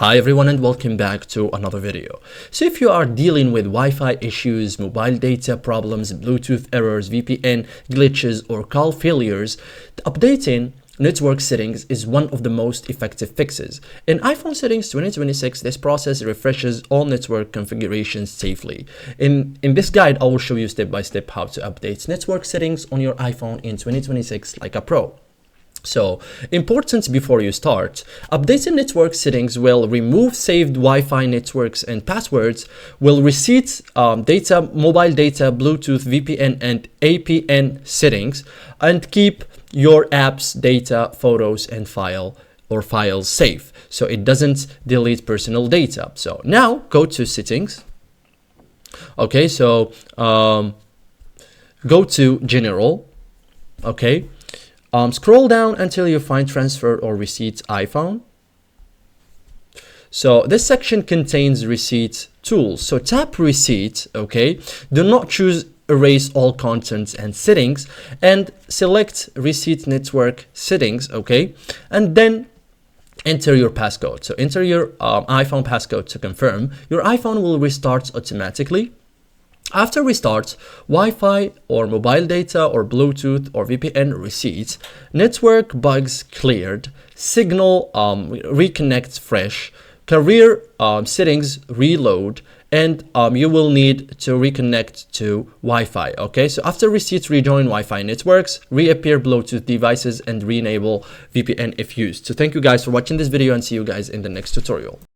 Hi everyone and welcome back to another video. So if you are dealing with Wi-Fi issues, mobile data problems, Bluetooth errors, VPN glitches or call failures, updating network settings is one of the most effective fixes. In iPhone settings 2026, this process refreshes all network configurations safely. In this guide, I will show you step by step how to update network settings on your iPhone in 2026 like a pro. So, important before you start, updating network settings will remove saved Wi-Fi networks and passwords, will reset data, mobile data, Bluetooth, VPN, and APN settings, and keep your app's data, photos, and files safe, so it doesn't delete personal data. So now go to settings. Okay, so go to general. Okay. Scroll down until you find transfer or receipt iPhone. So this section contains receipt tools. So tap receipt, okay? Do not choose erase all contents and settings and select receipt network settings, okay? And then enter your passcode. So enter your iPhone passcode to confirm. Your iPhone will restart automatically. After restart, Wi-Fi or mobile data or Bluetooth or VPN receipts, network bugs cleared, signal reconnect fresh, career settings reload, and you will need to reconnect to Wi-Fi. Okay, so after receipts, rejoin Wi-Fi networks, reappear Bluetooth devices, and re-enable VPN if used. So thank you guys for watching this video and see you guys in the next tutorial.